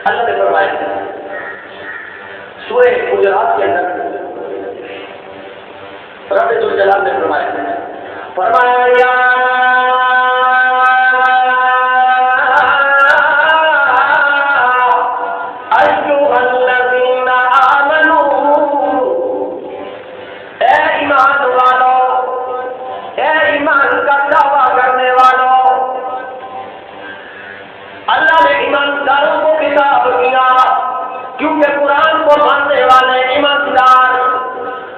اللہ نے فرمایا سورہ حجرات کے اندر رب ذوالجلال نے فرمایا یا کیونکہ قرآن کو ماننے والے ایماندار،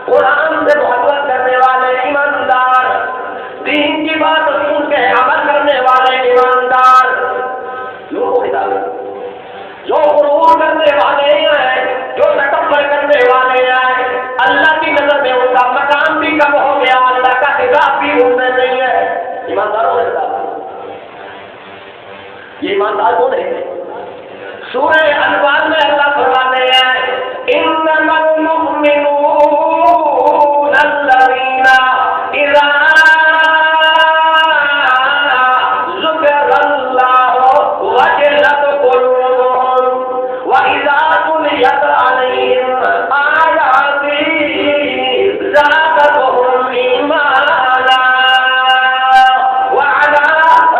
قرآن سے محبت کرنے والے ایماندار، دین کی بات سن کے عمل کرنے والے ایماندار، جو غرور کرنے والے ہیں، جو تکبر کرنے والے ہیں، اللہ کی نظر میں ان کا مقام بھی کم ہو گیا، اللہ کا حساب بھی ان میں نہیں ہے۔ ایمانداروں نے یہ ایماندار کون ہے؟ سورہ انفال میں اللہ فرماتے ہیں انما المؤمنون الذین اذا ذکر اللہ وجلت قلوبهم واذا تلیت علیہم آیاتہ زادتهم ایمانا وعلی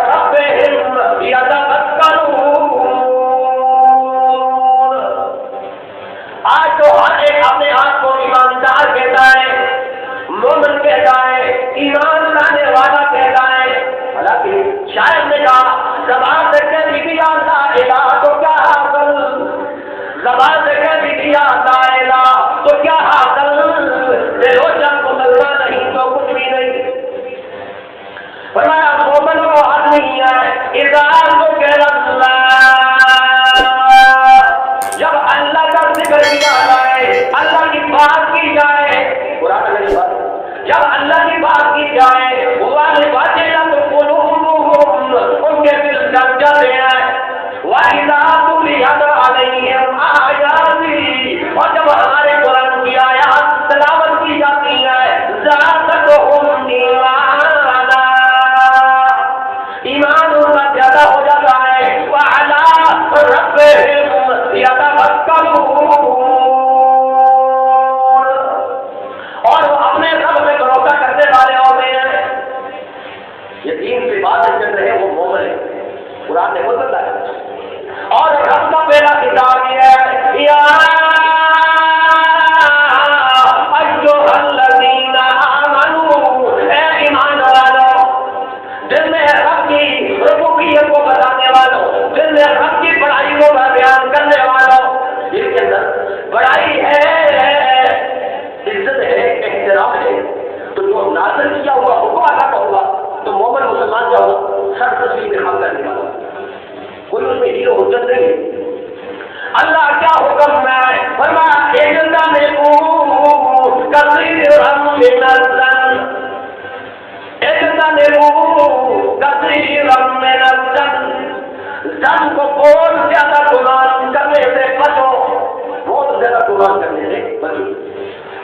ربهم یتوکلون۔ آج تو ہر ایک اپنے آپ کو ایماندار کہتا ہے، مومن کہتا ہے، ایمان لانے والا کہتا ہے، حالانکہ شاید نے کہا زبان سے کہہ بھی دیا لا الہ تو کیا حاصل، زبان سے کہہ بھی دیا لا الہ تو کیا حاصل، دل و جان کو ملنا نہیں تو کچھ بھی نہیں۔ فرمایا مومن وہ آدمی ہے اذا ذکر اللہ، جب اللہ کا ذکر کیا جائے، اللہ کی بات کی جائے، قرآن میں بات جب اللہ کی بات کی جائے والے باتیں تو قلوبهم ان کے دل جم جاتے ہیں، وَإِذَا تُلِيَتْ عَلَيْهِمْ آيَاتِهِ اور جب ہمارے قرآن کی آیات تلاوت کی جاتی ہے زادتهم ایمانا، ایمان ان کا زیادہ ہو جاتا ہے، وَعَلَىٰ رَبِّهِمْ یتوکلون، اور وہ اپنے رب میں بھروسہ کرنے والے ہوتے ہیں۔ یہ دین کی بات چل رہے ہیں، وہ مومن ہے، قرآن نے وہ بتایا۔ اور رب کا پہلا کتاب یہ ہے یا ایھا الذین آمنوا، اے ایمان والو، جن میں رب کی ربوبیت کو بتانے والوں، جن میں رب کی بڑائی کو بیان کرنے والوں، جن کے اندر بڑائی ہے، عزت ہے، احترام ہے، تو جو نازل کیا ہوا حکم ادا ہوگا تو مومن مسلمان کا ہو سر تسلیم میں کام کرنے والا، کوئی اس میں ہیرو حجت نہیں ہے۔ اللہ کیا حکم ہے؟ فرمایا اجتنبوا کثیرا من الظن، اجتنبوا کثیرا من الظن، ظن کو بہت زیادہ گمان کرنے سے بچو، بہت زیادہ گمان کرنے سے بچو۔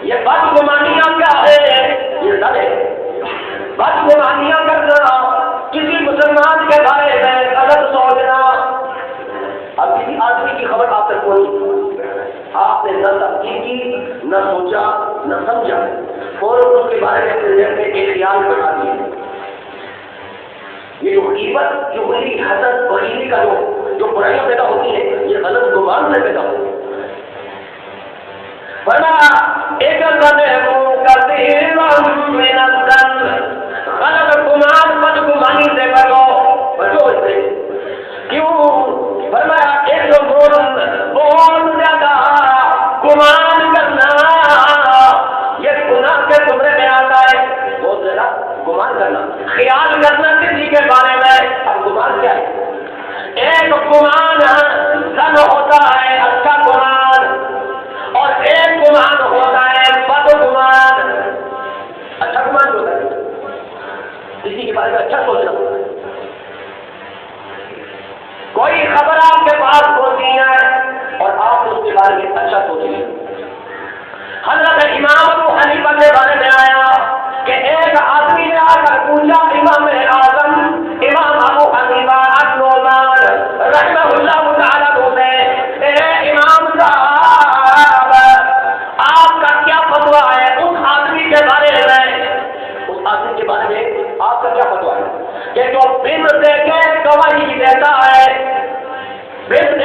یہ بدگمانیاں کیا ہے؟ یہ ظن ہے، بدگمانیاں کرنا، کسی مسلمان کے بارے میں غلط سوچنا۔ اب کسی آدمی کی خبر آپ تک پہنچی، آپ نے نہ تحقیق کی، نہ سوچا، نہ سمجھا، فوراً اس کے بارے میں اپنے ذہن میں ایک خیال بنا دیا۔ یہ جو غیبت، چغلی، حسد، بغیری کا جو برائیاں پیدا ہوتی ہیں، یہ غلط گمان سے پیدا ہوتی ہے۔ فرمایا اجتنبوا کثیرا من الظن، غلط گمان، بدگمانی سے بچو، بچو اس سے۔ کیوں؟ فرمایا ایک تو بہت زیادہ گمان کرنا، یہ گناہ کے زمرے میں آتا ہے، بہت زیادہ گمان کرنا، خیال کرنا کسی کے بارے میں۔ اب گمان کیا ہے؟ ایک گمان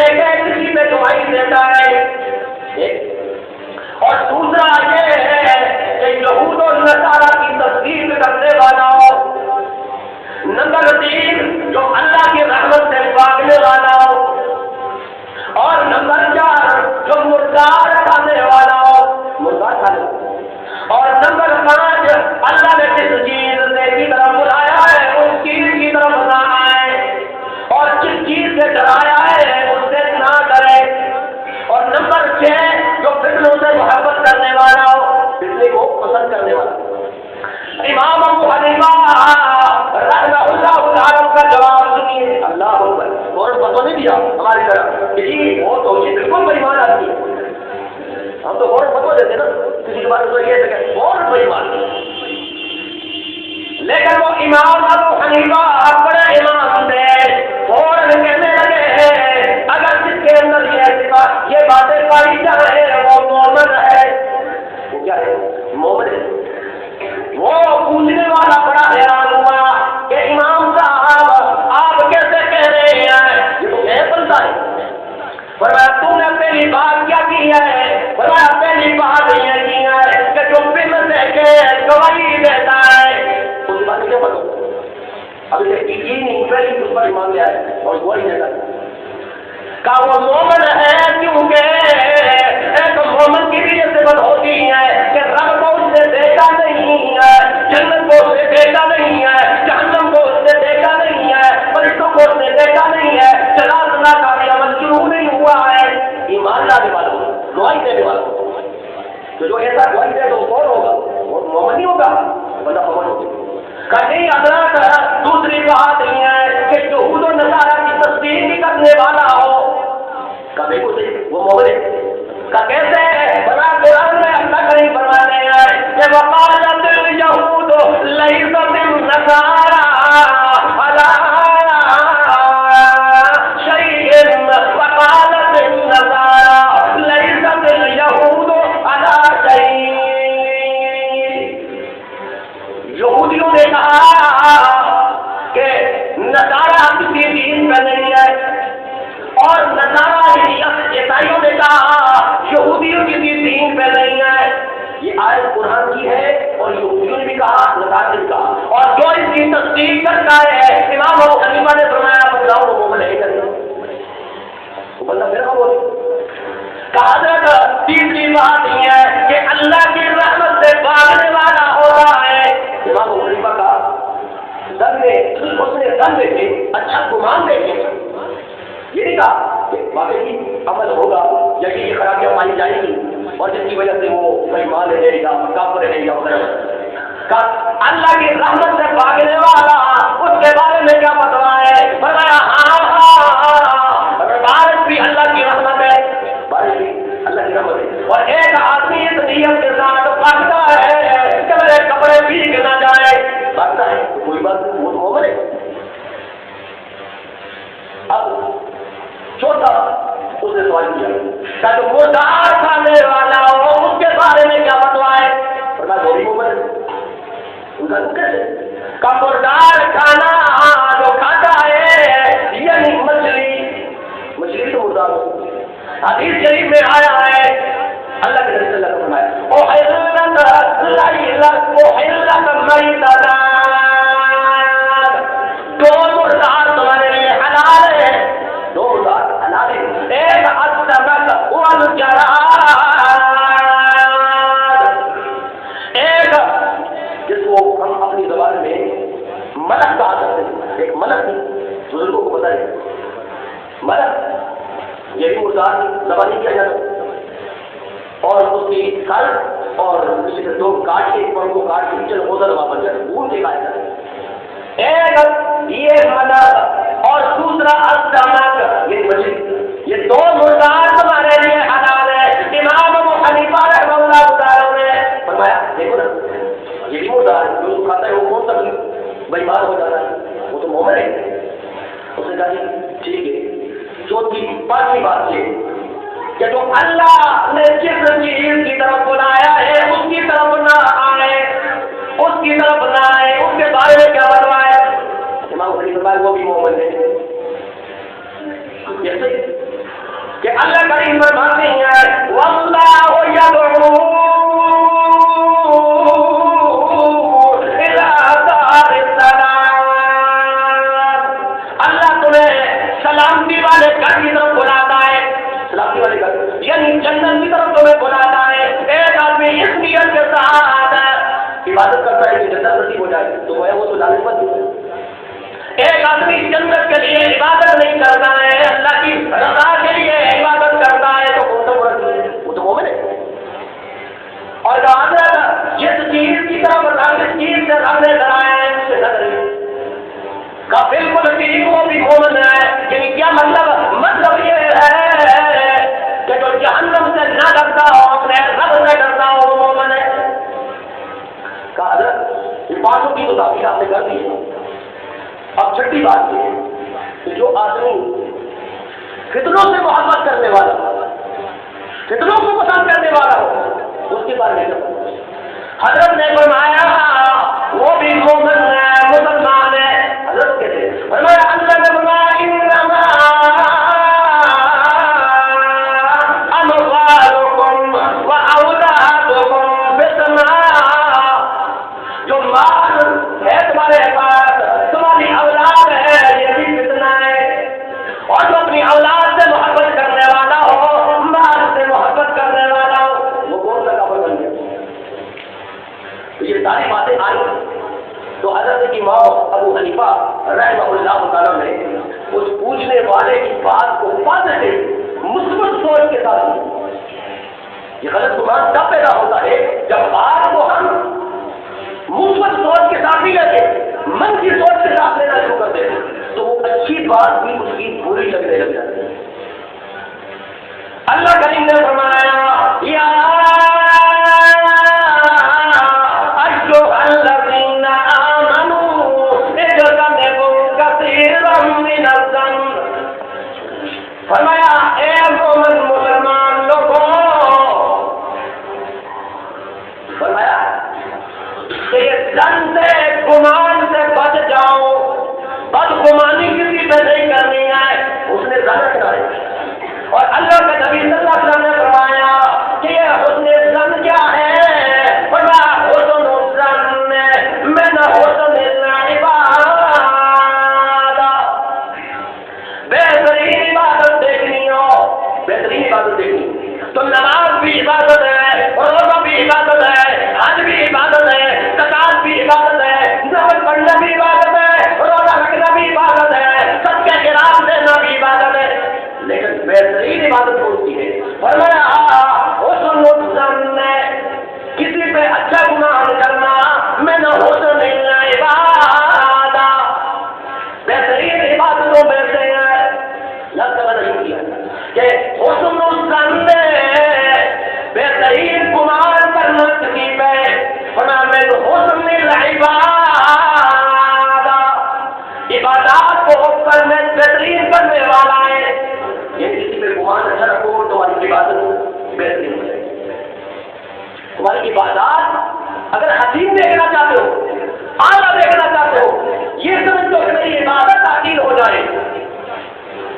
دیکھ کے کسی پہ گواہی دیتا ہے، اور دوسرا یہ ہے کہ یہود و نصارہ کی تصدیق کرنے والا ہو، نمبر 3 جو اللہ کی رحمت سے بھاگنے والا ہو، اور نمبر 4 جو مردار کھانے والا ہو، مردار کھانے، اور نمبر 5 اللہ نے جس چیز سے کی طرف بلایا ہے اس چیز کی طرف نہ آئے، اور جس چیز سے ڈرایا ہے اس سے نہ ڈرے، اور نمبر 6 جو فتنوں سے محبت کرنے والا ہو، فتنے کو پسند کرنے والا ہو۔ امام ابو حنیفہ رحمہ اللہ تعالی کا جواب سنیے، اللہ اکبر، اور فتویٰ نہیں دیا ہماری طرف کہ جی وہ تو بالکل بے ایمان آدمی ہے، ہم تو فوراً فتویٰ دیتے نا کسی کے بارے میں، یہ کہ فوراً بے ایمان، لیکن وہ امام ابو حنیفہ بڑے امام تھے، فوراً کہنے لگے اگر جس کے اندر یہ باتیں پائی جائے وہ مومن ہے، وہ کیا ہے؟ مومن ہے۔ وہ پوچھنے والا بڑا حیران ہوا کہ امام صاحب آپ کیسے کہہ رہے ہیں، یہ تو غیر بنتا ہے۔ فرمایا تم نے پہلی بات کیا کی ہے؟ فرمایا پہلی بات یہ کی ہے کہ جو بن دے کے گواہی دیتا ہے اس بات کیا بتاؤ، ابھی یہ نہیں پہلی اس پر ایمان لیا ہے اور گواہی دیتا ہے کہ وہ مومن ہے، کیونکہ ایک مومن کی بھی یہ صفت ہوتی ہے کہ رب کو اس نے دیکھا نہیں ہے، جنت کو اس نے دیکھا نہیں ہے، جہنم کو اس نے دیکھا نہیں ہے، فرشتوں کو اس نے دیکھا نہیں ہے، جلال اللہ کا بھی عمل شروع نہیں ہوا ہے۔ ایمان لانے والوں، گواہی دینے والوں، تو جو ایسا گواہی دے تو کون ہوگا؟ وہ مومن نہیں ہوگا، بڑا مومن ہوگا۔ کہیں حضرات دوسری بات یہ ہے کہ یہود و نصارہ کی تصدیق کرنے والا ہو، کبھی کو وہ مومن ہے کا کیسے بڑا قرآن میں اللہ کریم فرماتے ہیں کہ وقالت الیہود لیست النصارى علی شیء وقالت النصارى لیست الیہود علی شیء۔ یہودیوں نے کہا کہ نصارہ کسی دین کا نہیں ہے، اور نصارہ عیسائیوں نے کہا یہودیوں کی بھی دین پہ نہیں ہے۔ یہ آیت قرآن کی ہے اور یہودیوں نے بھی کہا، نصارہ نے بھی کہا، اور جو اس کی تصدیق کرتا ہے امام ابو حنیفہ نے فرمایا بتاؤ وہ مومن ہے کرے وہ بندہ پھر ہم بولے کہ حضرت تیسری بات یہ ہے کہ اللہ کی رحمت سے بھاگنے والا ہوتا ہے۔ امام ابو حنیفہ کا دل میں اس نے دل میں سے اچھا گمان دیکھے، یہ نہیں کہا کہ واقعی عمل ہوگا یا یہ خرابیاں پائی جائیں گی اور جس کی وجہ سے وہ بےمان رہے گا، کافر رہے گا وغیرہ۔ اللہ کی رحمت سے بھاگنے والا اس کے بارے میں کیا بتایا ہے؟ فرمایا ہاں بارش بھی اللہ کی رحمت ہے، بارش بھی اللہ کی رحمت ہے، اور ایک آدمی اس نیت کے ساتھ بھاگتا ہے کہ میرے کپڑے بھیگ نہ جائے، بھاگتا ہے کوئی بات وہ تو مومن ہے۔ اب چھوٹا اس نے سوال کیا کہ جو مردار کھانے والا ہو اس کے بارے میں کیا بتوائے؟ فرمایا وہ بھی مومن ہے۔ ان کا کیسے کا مردار کھانا جو کھاتا ہے یعنی مچھلی تو مردار ہو، حدیث شریف میں آیا ہے اللہ کے رسول اللہ نے فرمایا دو مردار تمہارے لیے حلال ہے، دو مردار حلال ہے، ایک السمک والجراد، ایک جس کو ہم اپنی زبان میں ملک کہا کرتے ہیں، ایک ملک بزرگوں کو پتہ ہے ملک، یہ بھی مردار زبانی کیا جاتا، اور اس کی سر اور اس کے دو کاٹ کے پر کو کاٹ کے چل ادھر واپس جائے بھول کے کھایا جاتا ہے۔ ایک یہ ملک اور دوسرا السمک یہ مچھلی، یہ دو مردار تمہارے لیے حلال ہے۔ امام ابو حنیفہ رحمہ اللہ تعالی نے فرمایا دیکھو نا یہ بھی مردار ہے، جو کھاتا ہے وہ کون سا بے ایمان ہو جاتا ہے، وہ تو مومن ہے۔ اس نے کہا ٹھیک ہے۔ چوتھی پانچویں بات یہ کہ جو اللہ نے جس چیز کی طرف بلایا ہے اس کی طرف نہ آئے، اس کی طرف نہ آئے، اس کے بارے میں کیا بتوائے؟ امام حنیفہ فرمایا وہ بھی مومن ہے۔ جیسے کہ اللہ کریم فرماتے ہیں واللہ یدعو الی دار السلام، اللہ تمہیں سلامتی والے گھر کی طرف بلاتا ہے، سلامتی والے گھر یعنی جنت کی طرف تمہیں بلاتا ہے۔ ایک آدمی اس نیت کے ساتھ عبادت کرتا ہے کہ جنت نصیب ہو جائے تو وہ تو ظالم مت ہے۔ ایک آدمی جنت کے لیے عبادت نہیں کرتا ہے، اللہ کی رضا کے لیے عبادت کرتا ہے تو کون سا برا ہے؟ وہ تو مومن ہے۔ اور جس چیز کی طرف جس چیز سے رب نے ڈرایا ہے اس سے نہ ڈرے کا بالکل ٹھیک وہ بھی مومن ہے۔ یعنی کیا مطلب یہ ہے کہ جو جہنم سے نہ ڈرتا ہو اپنے رب سے ڈرتا ہو وہ مومن ہے۔ کہا حضرت یہ باتوں کی تو تعبیر آپ نے کر دی ہے۔ اب چھٹی بات یہ ہے کہ جو آدمی فتنوں سے محبت کرنے والا ہو، فتنوں کو پسند کرنے والا ہو، اس کے بارے میں حضرت نے فرمایا وہ بھی مومن ہے، مسلمان ہے۔ حضرت کہتے ہیں فرمایا اللہ نے فرمایا انما اموالکم واولادکم فتنہ، جو مال ہے تمہارے پاس، تمہاری اولاد ہے، یہ بھی فتنہ ہے۔ اور جو اپنی اولاد سے محبت کرنے والا ہو، مال سے محبت کرنے والا ہو، وہ کون سا کافر بن گیا؟ تو یہ ساری باتیں آئی تو حضرت امام ابو حنیفہ رحمہ اللہ تعالیٰ نے اس پوچھنے والے کی بات کو پازیٹو مثبت سوچ کے ساتھ، یہ غلط گمان تب پیدا ہوتا ہے جب بات کو ہم مثبت سوچ کے ساتھ نہیں لیتے، منفی سوچ کے ساتھ لینا شروع کر دیتے تو وہ اچھی بات بھی اس کی بری لگنے لگ جاتی ہے۔ اللہ کریم نے فرمایا یا ایھا الذین آمنوا اجتنبوا کثیرا من الظن، فرمایا اے مومن مسلمان لوگوں، فرمایا کہ یہ ظن سے گمان سے بچ جاؤ، بدگمانی کسی پہ نہیں کرنی ہے۔ اس نے ظن کرا اور اللہ کے نبی صلی اللہ علیہ وسلم نے فرمایا کہ یہ حسن ظن کیا ہے؟ فرمایا حسن الظن من حسن العبادہ، بہترین عبادت دیکھنی ہو، بہترین عبادت دیکھنی تو نماز بھی عبادت ہے، روزہ بھی عبادت ہے، حج بھی عبادت ہے، زکات بھی عبادت ہے، نماز پڑھنا بھی عبادت ہے، روزہ رکھنا بھی عبادت ہے، صدقہ خیرات دینا بھی عبادت ہے، لیکن بہترین عبادت کون سی ہے؟ فرمایا حسن الظن، کسی پہ اچھا گمان کرنا، من حسن العبادہ، بہترین عبادتوں میں سے ہے۔ لفظ نہیں کیا کہ حسن الظن بہترین گمان کرنا کسی پہ، فرمایا من حسن العبادہ، عبادات کو کرنے بہترین کرنے والا ہے۔ یہ کسی پہ گمان اچھا رکھو تمہاری عبادت بہترین ہو جائے گی۔ تمہاری عبادات اگر حسین دیکھنا چاہتے ہو، اعلیٰ دیکھنا چاہتے ہو، یہ سمجھو کہ میری عبادت تعطیل ہو جائے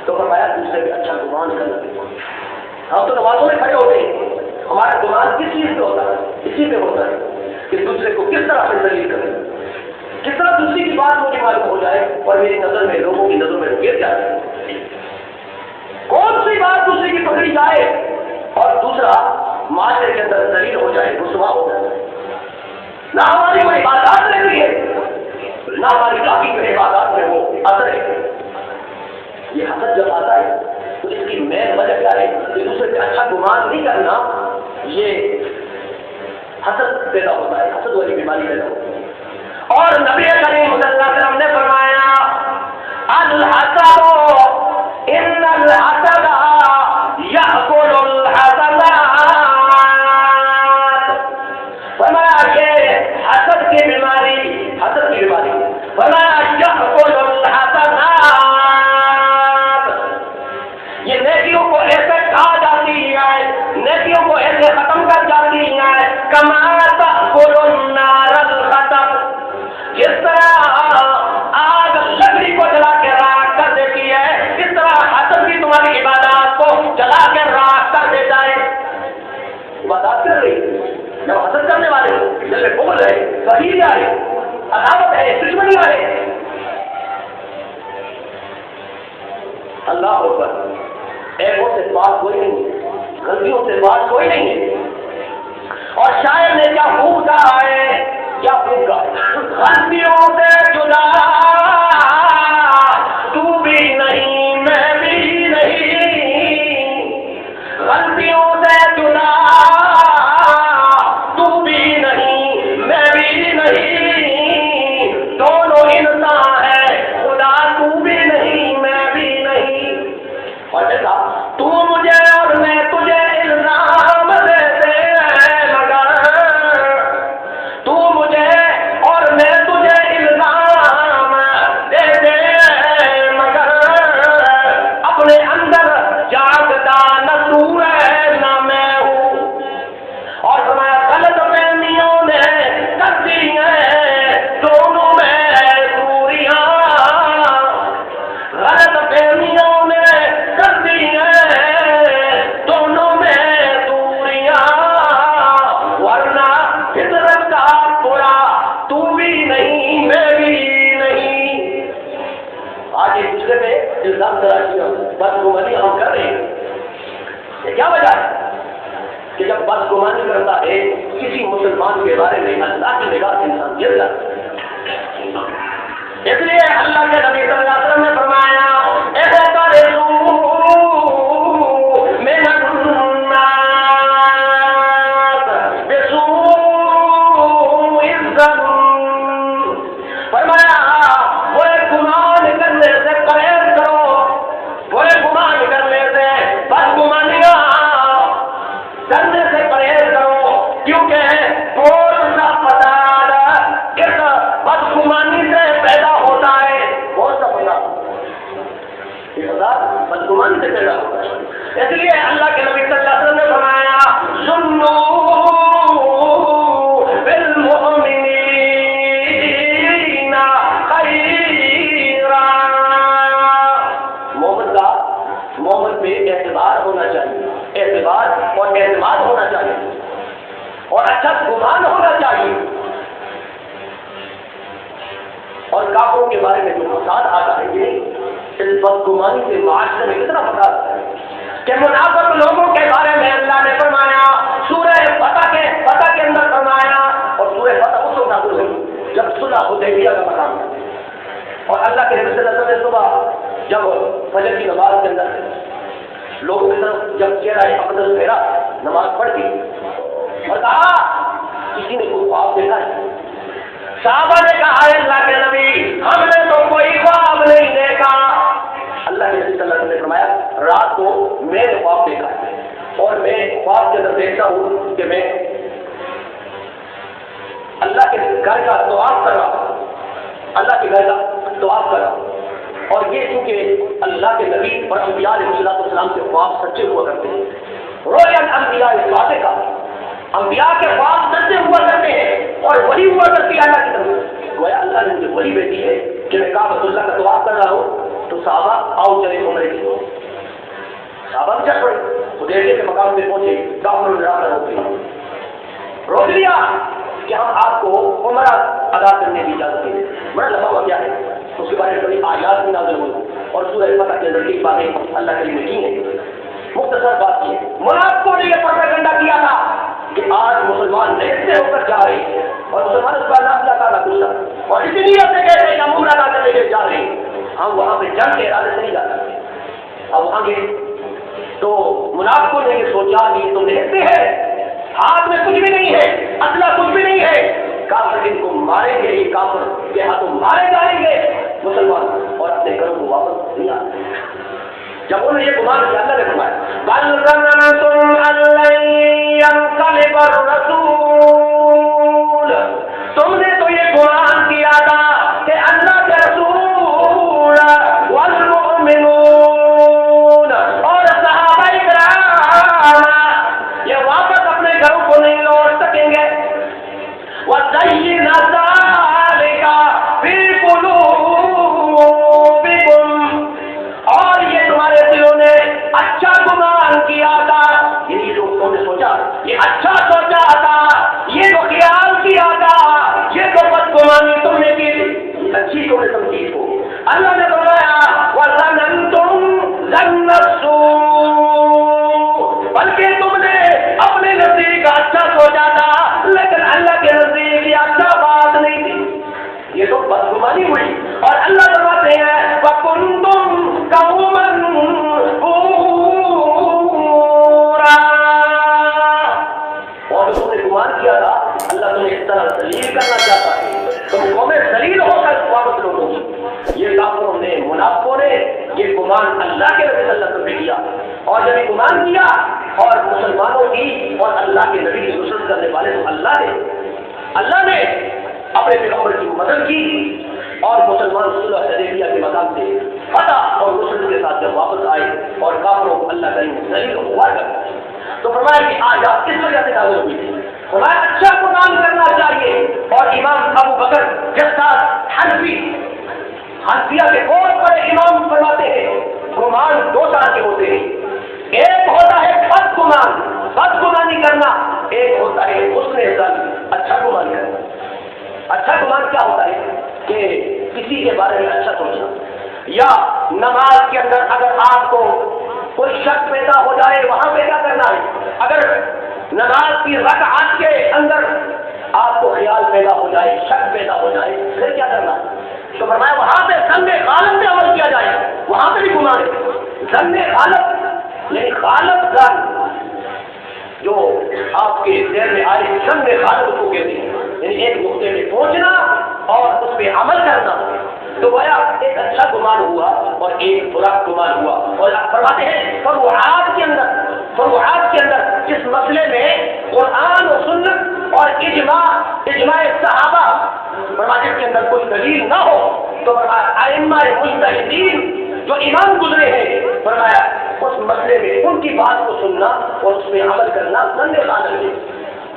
تو فرمایا دوسرے پہ اچھا گمان کرنا۔ ہم تو نمازوں میں کھڑے ہوتے ہیں، ہمارا گمان کس چیز پہ ہوتا ہے؟ اسی پہ ہوتا ہے کہ دوسرے کو کس طرح سے ذلیل کریں، کس طرح دوسری کی بات مجھے معلوم ہو جائے اور میری نظر میں، لوگوں کی نظروں میں گر جائے، کون سی بات دوسری کی پکڑی جائے اور دوسرا معاشرے کے اندر ذلیل ہو جائے، رسوا ہو جائے۔ نہ ہماری کوئی عبادات رہتی ہے، نہ ہماری باقی کے عبادات میں وہ اثر ہے۔ یہ حسد جب آتا ہے تو اس کی مین وجہ کیا ہے کہ دوسرے سے اچھا گمان نہیں کرنا، یہ حسد پیدا ہوتا ہے، حسد والی بیماری پیدا ہوتی ہے۔ اور نبی کریم صلی اللہ علیہ وسلم نے فرمایا الحسد ان الحسد یأکل الحسنات، فرمایا کہ حسد کی بیماری، حسد کی بیماری، فرمایا یأکل الحسنات، یہ نیکیوں کو ایسے کھا جاتی ہے، نیکیوں کو ایسے ختم کر جاتی ہے، کما تأکل النار الحطب، جس طرح آگ لکڑی کو جلا کے راکھ کر دیتی ہے، کر دیتا ہے. بات کر رہی جب حسد کرنے والے دل میں بغض ہے, غضب ہے, عداوت ہے, دشمنی ہے. اللہ اکبر. ایبوں سے بات کوئی نہیں, غلطیوں سے بات کوئی نہیں ہے. اور شاعر نے کیا خوب کہا ہے, کیا خوب کہا ہے, غلطیوں سے جدا تو بھی نہیں میں بھی نہیں, غلطیوں سے جدا تو بھی نہیں میں بھی نہیں, دونوں انسان ہے خدا تو بھی نہیں میں بھی نہیں. اور جیسا تو مجھے اور میں تجھے الزام دیتے ہیں, مگر تو مجھے اور میں تجھے الزام دیتے ہیں, مگر اپنے اندر جاگتا نہ تو ہے نہ میں ہوں. اور میں غلط فہمیوں نے کر دی ہیں دونوں میں دوریاں, غلط فہمیوں نے کر دی ہیں دونوں میں دوریاں, ورنہ فطرت کا برا تو بھی نہیں میں بھی نہیں. آج ایک دوسرے پہ الزام تراشیاں بدگمانی ہم کر رہے ہیں. یہ کیا وجہ ہے کہ جب بدگمانی کرتا ہے کسی مسلمان کے بارے میں اللہ کی نگاہ سے انسان گر جاتا ہے. اس لیے اللہ کے نبی صلی اللہ علیہ وسلم نے فرمایا برے گمان کرنے سے پرہیز کرو, برے گمان کرنے سے بدگمانیاں کرنے سے پرہیز کرو, کیونکہ کون سا فساد اس بدگمانی سے پیدا ہوتا ہے, کون سا فساد بدگمانی سے پیدا ہوتا ہے. اس لیے اللہ کے نبی صلی اللہ علیہ وسلم نے فرمایا سنو بالمؤمنین خیرا, مومن پہ اعتبار ہونا چاہیے, اعتبار اور اعتماد ہونا چاہیے, اور اچھا گمان ہونا چاہیے. اور کافروں کے بارے میں جو فساد آتا ہے یہ اس بدگمانی سے معاشرے میں کتنا فساد آتا ہے کہ منافق لوگوں کے بارے میں اللہ نے فرمایا سورہ فتح کے اندر فرمایا, اور سورہ فتح اس وقت نازل ہوئی جب صلح حدیبیہ کا مقام ہے. اور اللہ کے نبی صلی اللہ علیہ وسلم صبح جب فجر کی نماز کے اندر لوگوں کی طرف جب چہرہ اقدس پھیرا, نماز پڑھ دی اور کہا کسی نے کوئی خواب دیکھا ہے. صحابہ نے کہا اللہ کے نبی ہم نے تو کوئی خواب نہیں دیکھا. اللہ کے نبی صلی اللہ علیہ وسلم نے فرمایا رات کو میں نے خواب دیکھا ہے, اور میں خواب کے اندر دیکھتا ہوں کہ میں اللہ کے گھر کا طواف کر رہا ہوں, اللہ کے گھر کا طواف کر رہا ہوں. اور یہ چونکہ اللہ کے نبی اور انبیاء علیہ السلام کے خواب سچے ہوا کرتے ہیں, رویل انبیاء صادقہ, انبیاء کے خواب سچے ہوا کرتے ہیں اور وہی ہوا کرتی ہے اللہ کی طرف. گویا اللہ نے مجھے وہی بیٹی ہے کہ میں کعبۃ اللہ کا طواف کر رہا ہوں تو صحابہ آؤ چلے عمرے کی. صحابہ چل پڑے, حدیبیہ کے مقام پہ پہنچے, کافروں نے راستہ روک لیا, روک لیا کہ ہم آپ کو عمرہ ادا کرنے کی اجازت دیں. بڑا لمبا ہوا کیا ہے, اس کے بارے میں بڑی آیات بھی نازل ہوئی, اور سورہ فتح کے اندر کئی باتیں اللہ کے لیے کی ہیں. مختصر بات کی ہے, منافقوں نے یہ پروپیگنڈا کیا تھا کہ آج مسلمان نیچے ہو کر جا رہے ہیں, اور مسلمان اس پر اللہ تعالیٰ غصہ, اور اسی نیت سے کہتے ہیں کہ ہم عمرہ ادا کرنے کے لیے جا رہے ہیں, ہم وہاں پہ جنگ کے ارادے سے نہیں جا سکتے. اب وہاں گئے تو منافقوں نے یہ سوچا کہ تو دیکھتے ہیں ہاتھ میں کچھ بھی نہیں ہے, اسلحہ کچھ بھی نہیں ہے, کافر ان کو ماریں گے, یہ کافر کے ہاتھوں مارے جائیں گے مسلمان, اور اپنے گھروں کو واپس نہیں آتے. جب انہوں نے یہ گمان کیا اللہ نے فرمایا بل ظننتم ان لن ينقلب الرسول, تم نے تو یہ گمان کیا تھا کہ اللہ کے رسول والمؤمنون اور صحابہ کرام یہ واپس اپنے گھروں کو نہیں لوٹ سکیں گے. وَزَيِّنَ ذَلِكَ فِي قُلُوبِكُمْ, اور یہ تمہارے دلوں نے اچھا گمان کیا تھا نے سوچا یہ اچھا سوچا تھا، یہ تو خیال کیا تھا، یہ تو بدگمانی تم نے کی تھی، اچھی تم نے سمجھی کو۔ اللہ نے فرمایا وَظَنَنْتُمْ ظَنَّ السُّوءِ، بلکہ تم نے اپنے نزدیک اچھا سوچا تھا لیکن اللہ کے نزدیک یہ اچھا بات نہیں تھی، یہ تو بدگمانی ہوئی۔ اور اللہ فرماتے ہیں وَكُنْتُمْ قَوْمًا بُورًا، اور تم نے گمان کیا تھا اللہ تمہیں اس طرح ذلیل کرنا چاہتا ہے، تم قوم ذلیل ہو کر واپس لوٹو گے۔ یہ کافروں نے، منافقوں نے یہ گمان اللہ کے نبی صلی اللہ علیہ وسلم نے کیا، اور جب یہ گمان کیا اور مسلمانوں کی اور اللہ کے نبی کی نصرت کرنے والے تو اللہ نے اپنے پیغمبر کی مدد کی، اور مسلمان صلح حدیبیہ کے مقام سے فتح اور نصرت کے ساتھ جب واپس آئے اور کافروں کو اللہ کریم ذلیل ہوا کر، تو فرمایا کہ آج آپ کس وجہ سے نازل ہوئی تھی؟ فرمایا اچھا گمان کرنا چاہیے۔ اور امام ابو بکر جساس حنفیہ کے بہت بڑے امام فرماتے ہیں گمان دو طرح کے ہوتے ہیں، ایک ہوتا ہے بدگمانی کرنا، ایک ہوتا ہے حسن ظن، اچھا گمان کرنا۔ اچھا گمان کیا ہوتا ہے کہ کسی کے بارے میں اچھا سوچنا، یا نماز کے اندر اگر آپ کو کوئی شک پیدا ہو جائے وہاں پہ کیا کرنا ہے؟ اگر نماز کی رکعت کے اندر آپ کو خیال پیدا ہو جائے، شک پیدا ہو جائے، پھر کیا کرنا ہے؟ تو فرمایا وہاں پہ ظن غالب پہ عمل کیا جائے، وہاں پہ بھی گمان ہے۔ ظن غالب یعنی غالب ظن جو آپ کے ذہن میں آئے، ظن غالب کو کہتے ہیں، یعنی ایک نقطے میں پہنچنا اور اس پہ عمل کرنا۔ تو گویا ایک اچھا گمان ہوا اور ایک برا گمان ہوا۔ اور فرماتے ہیں فروعات کے اندر جس مسئلے میں قرآن و سنت اور اجماع صحابہ فرماتے کے اندر کوئی دلیل نہ ہو، تو ائمہ مجتہدین جو امام گزرے ہیں فرمایا اس مسئلے میں ان کی بات کو سننا اور اس پہ عمل کرنا ظن غالب ہے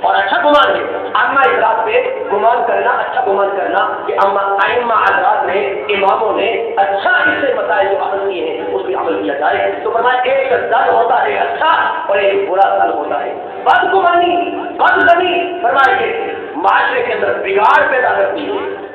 اور اچھا گمان ہے۔ ائمہ حضرات پہ گمان کرنا، اچھا گمان کرنا کہ ائمہ حضرات نے، اماموں نے اچھا اس سے مسائل جو عمل کیے ہیں اس پہ عمل کیا جائے۔ تو فرمایا ایک ظن ہوتا ہے اچھا اور ایک برا ظن ہوتا ہے۔ بدگمانی، بدظنی فرمایا کہ معاشرے کے اندر بگاڑ پیدا کرتی ہے،